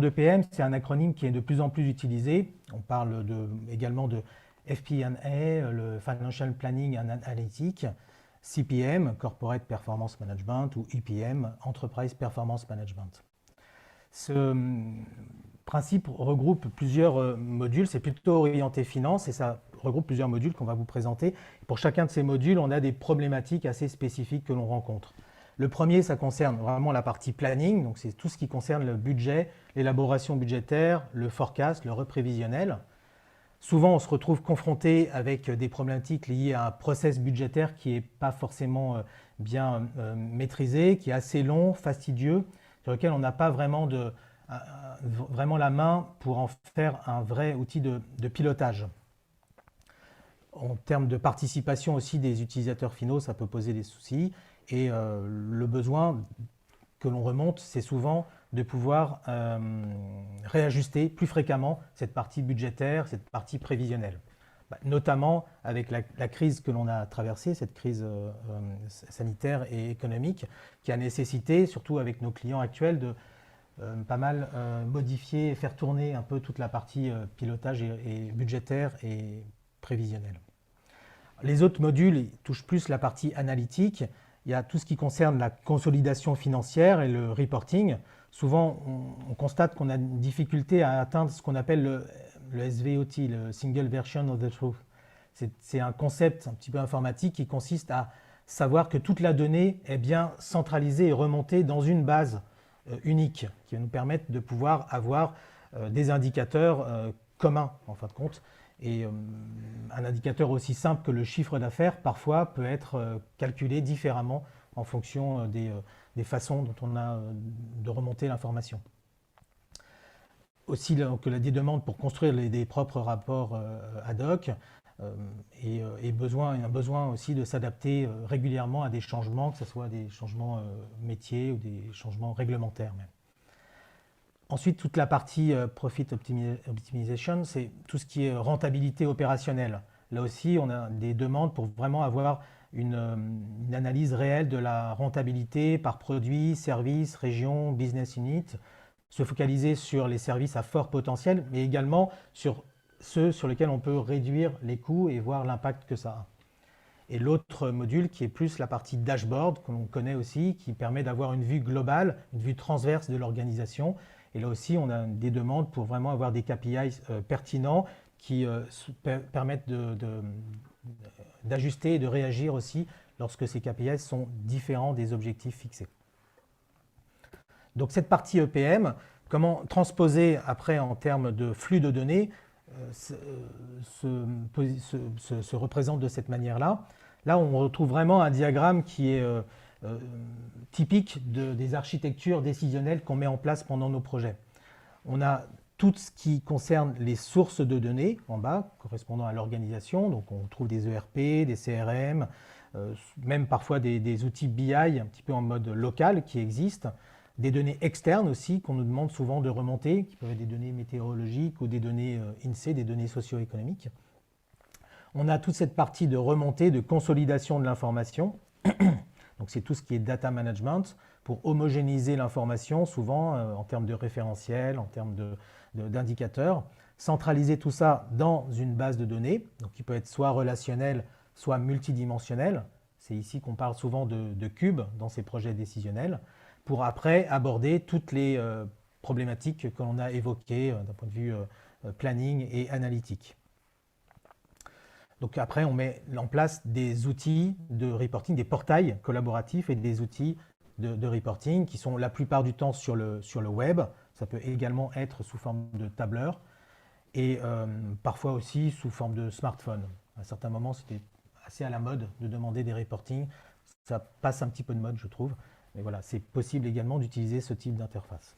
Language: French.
d'EPM, c'est un acronyme qui est de plus en plus utilisé. On parle également de FP&A, le Financial Planning and Analytics, CPM, Corporate Performance Management, ou EPM, Enterprise Performance Management. Ce principe regroupe plusieurs modules, c'est plutôt orienté finance et ça regroupe plusieurs modules qu'on va vous présenter. Pour chacun de ces modules, on a des problématiques assez spécifiques que l'on rencontre. Le premier, ça concerne vraiment la partie planning, donc c'est tout ce qui concerne le budget, l'élaboration budgétaire, le forecast, le reprévisionnel. Souvent, on se retrouve confronté avec des problématiques liées à un process budgétaire qui n'est pas forcément bien maîtrisé, qui est assez long, fastidieux, sur lequel on n'a pas vraiment la main pour en faire un vrai outil de pilotage. En termes de participation aussi des utilisateurs finaux, ça peut poser des soucis. Et le besoin que l'on remonte, c'est souvent de pouvoir réajuster plus fréquemment cette partie budgétaire, cette partie prévisionnelle. Notamment avec la crise que l'on a traversée, cette crise sanitaire et économique, qui a nécessité, surtout avec nos clients actuels, de pas mal modifier et faire tourner un peu toute la partie pilotage et budgétaire et prévisionnelle. Les autres modules touchent plus la partie analytique. Il y a tout ce qui concerne la consolidation financière et le reporting. Souvent, on constate qu'on a une difficulté à atteindre ce qu'on appelle le SVOT, le Single Version of the Truth. C'est un concept un petit peu informatique qui consiste à savoir que toute la donnée est bien centralisée et remontée dans une base unique qui va nous permettre de pouvoir avoir des indicateurs communs en fin de compte. Et un indicateur aussi simple que le chiffre d'affaires, parfois, peut être calculé différemment en fonction des façons dont on a de remonter l'information. Aussi, des demandes pour construire des propres rapports ad hoc et un besoin aussi de s'adapter régulièrement à des changements, que ce soit des changements métiers ou des changements réglementaires même. Ensuite, toute la partie Profit Optimization, c'est tout ce qui est rentabilité opérationnelle. Là aussi, on a des demandes pour vraiment avoir une analyse réelle de la rentabilité par produit, service, région, business unit, se focaliser sur les services à fort potentiel, mais également sur ceux sur lesquels on peut réduire les coûts et voir l'impact que ça a. Et l'autre module qui est plus la partie dashboard, que l'on connaît aussi, qui permet d'avoir une vue globale, une vue transverse de l'organisation. Et là aussi, on a des demandes pour vraiment avoir des KPIs pertinents qui permettent d'ajuster et de réagir aussi lorsque ces KPIs sont différents des objectifs fixés. Donc cette partie EPM, comment transposer après en termes de flux de données, se représente de cette manière-là. Là, on retrouve vraiment un diagramme qui est typique des architectures décisionnelles qu'on met en place pendant nos projets. On a tout ce qui concerne les sources de données en bas, correspondant à l'organisation. Donc on trouve des ERP, des CRM, même parfois des outils BI un petit peu en mode local qui existent. Des données externes aussi qu'on nous demande souvent de remonter, qui peuvent être des données météorologiques ou des données INSEE, des données socio-économiques. On a toute cette partie de remontée, de consolidation de l'information. Donc c'est tout ce qui est data management pour homogénéiser l'information, souvent en termes de référentiels, en termes d'indicateurs. Centraliser tout ça dans une base de données, donc qui peut être soit relationnelle, soit multidimensionnelle. C'est ici qu'on parle souvent de cubes dans ces projets décisionnels, pour après aborder toutes les problématiques que l'on a évoquées d'un point de vue planning et analytique. Donc après, on met en place des outils de reporting, des portails collaboratifs et des outils de reporting qui sont la plupart du temps sur le web. Ça peut également être sous forme de tableur et parfois aussi sous forme de smartphone. À certains moments, c'était assez à la mode de demander des reportings. Ça passe un petit peu de mode, je trouve. Mais voilà, c'est possible également d'utiliser ce type d'interface.